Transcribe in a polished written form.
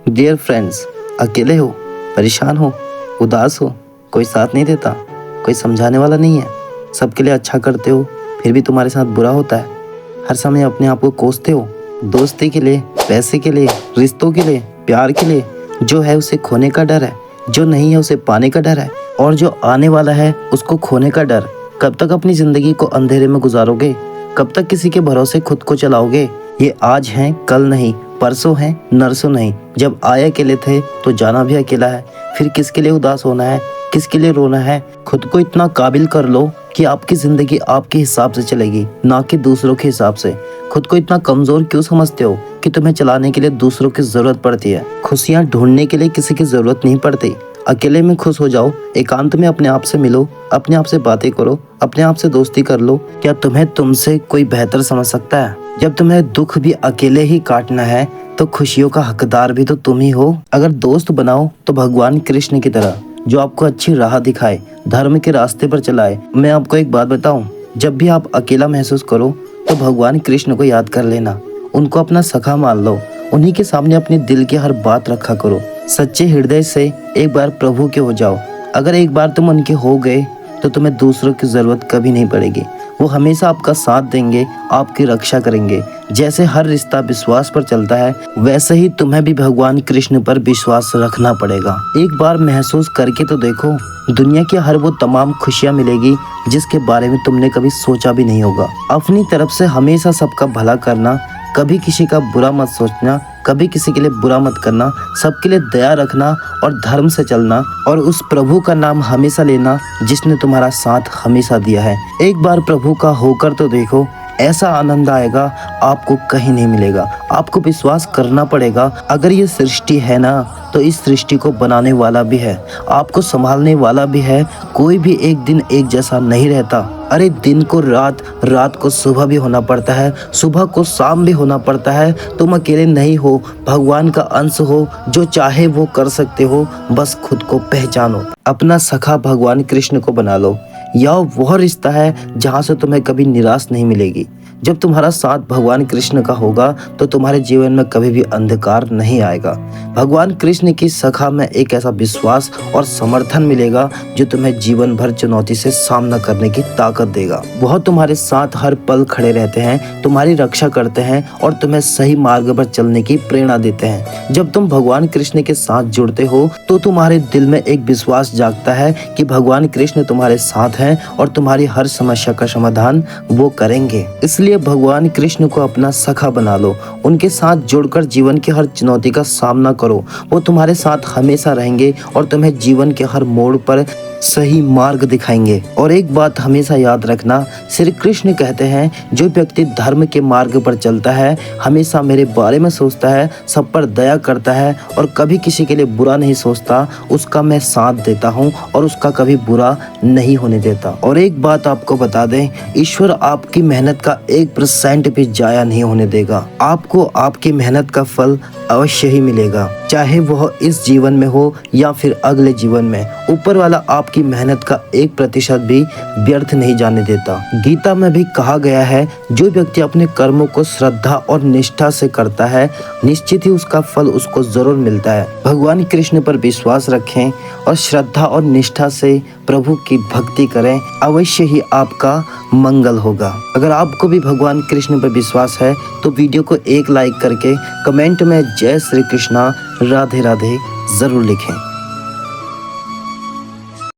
Dear friends, अकेले हो, परेशान हो, उदास हो, कोई साथ नहीं देता, कोई समझाने वाला नहीं है, सबके लिए अच्छा करते हो, फिर भी तुम्हारे साथ बुरा होता है। हर समय अपने आप को कोसते हो, दोस्ती के लिए, पैसे के लिए, रिश्तों के लिए, प्यार के लिए। जो है उसे खोने का डर है, जो नहीं है उसे पाने का डर है, और जो आने वाला है उसको खोने का डर। कब तक अपनी जिंदगी को अंधेरे में गुजारोगे? कब तक किसी के भरोसे खुद को चलाओगे? ये आज हैं, कल नहीं, परसों हैं, नरसों नहीं। जब आए अकेले थे तो जाना भी अकेला है। फिर किसके लिए उदास होना है, किसके लिए रोना है? खुद को इतना काबिल कर लो कि आपकी जिंदगी आपके हिसाब से चलेगी, ना कि दूसरों के हिसाब से। खुद को इतना कमजोर क्यों समझते हो कि तुम्हें चलाने के लिए दूसरों की जरूरत पड़ती है? खुशियाँ ढूंढने के लिए किसी की जरूरत नहीं पड़ती। अकेले में खुश हो जाओ, एकांत में अपने आप से मिलो, अपने आप से बातें करो, अपने आप से दोस्ती कर लो। क्या तुम्हें तुमसे कोई बेहतर समझ सकता है? जब तुम्हें दुख भी अकेले ही काटना है तो खुशियों का हकदार भी तो तुम ही हो। अगर दोस्त बनाओ तो भगवान कृष्ण की तरह, जो आपको अच्छी राह दिखाए, धर्म के रास्ते पर चलाए। मैं आपको एक बात बताऊं, जब भी आप अकेला महसूस करो तो भगवान कृष्ण को याद कर लेना, उनको अपना सखा मान लो, उन्हीं के सामने अपने दिल की हर बात रखा करो। सच्चे हृदय से एक बार प्रभु के हो जाओ। अगर एक बार तुम उनके हो गए तो तुम्हें दूसरों की जरूरत कभी नहीं पड़ेगी। वो हमेशा आपका साथ देंगे, आपकी रक्षा करेंगे। जैसे हर रिश्ता विश्वास पर चलता है, वैसे ही तुम्हें भी भगवान कृष्ण पर विश्वास रखना पड़ेगा। एक बार महसूस करके तो देखो, दुनिया की हर वो तमाम खुशियाँ मिलेगी जिसके बारे में तुमने कभी सोचा भी नहीं होगा। अपनी तरफ से हमेशा सबका भला करना, कभी किसी का बुरा मत सोचना, कभी किसी के लिए बुरा मत करना, सबके लिए दया रखना और धर्म से चलना, और उस प्रभु का नाम हमेशा लेना जिसने तुम्हारा साथ हमेशा दिया है। एक बार प्रभु का होकर तो देखो, ऐसा आनंद आएगा आपको कहीं नहीं मिलेगा। आपको विश्वास करना पड़ेगा, अगर ये सृष्टि है ना तो इस सृष्टि को बनाने वाला भी है, आपको संभालने वाला भी है। कोई भी एक दिन एक जैसा नहीं रहता। अरे दिन को रात, रात को सुबह भी होना पड़ता है, सुबह को शाम भी होना पड़ता है। तुम अकेले नहीं हो, भगवान का अंश हो, जो चाहे वो कर सकते हो। बस खुद को पहचानो, अपना सखा भगवान कृष्ण को बना लो। यह वह रिश्ता है जहाँ से तुम्हें कभी निराश नहीं मिलेगी। जब तुम्हारा साथ भगवान कृष्ण का होगा तो तुम्हारे जीवन में कभी भी अंधकार नहीं आएगा। भगवान कृष्ण की सखा में एक ऐसा विश्वास और समर्थन मिलेगा जो तुम्हें जीवन भर चुनौती से सामना करने की ताकत देगा। वह तुम्हारे साथ हर पल खड़े रहते हैं, तुम्हारी रक्षा करते हैं और तुम्हें सही मार्ग पर चलने की प्रेरणा देते हैं। जब तुम भगवान कृष्ण के साथ जुड़ते हो तो तुम्हारे दिल में एक विश्वास जागता है कि भगवान कृष्ण तुम्हारे साथ हैं और तुम्हारी हर समस्या का समाधान वो करेंगे। इसलिए भगवान कृष्ण को अपना सखा बना लो, उनके साथ जुड़कर जीवन की हर चुनौती का सामना करो। वो तुम्हारे साथ हमेशा रहेंगे और तुम्हें जीवन के हर मोड़ पर सही मार्ग दिखाएंगे। और एक बात हमेशा याद रखना, श्री कृष्ण कहते हैं, जो व्यक्ति धर्म के मार्ग पर चलता है, हमेशा मेरे बारे में सोचता है, सब पर दया करता है और कभी किसी के लिए बुरा नहीं सोचता, उसका मैं साथ देता हूँ और उसका कभी बुरा नहीं होने देता। और एक बात आपको बता दें, ईश्वर आपकी मेहनत का 1% भी जाया नहीं होने देगा। आपको आपकी मेहनत का फल अवश्य ही मिलेगा, चाहे वह इस जीवन में हो या फिर अगले जीवन में। ऊपर वाला आपकी मेहनत का 1% भी व्यर्थ नहीं जाने देता। गीता में भी कहा गया है, जो व्यक्ति अपने कर्मों को श्रद्धा और निष्ठा से करता है, निश्चित ही उसका फल उसको जरूर मिलता है। भगवान कृष्ण पर विश्वास रखें और श्रद्धा और निष्ठा से प्रभु की भक्ति करें, अवश्य ही आपका मंगल होगा। अगर आपको भी भगवान कृष्ण पर विश्वास है तो वीडियो को एक लाइक करके कमेंट में जय श्री कृष्णा, राधे राधे जरूर लिखें।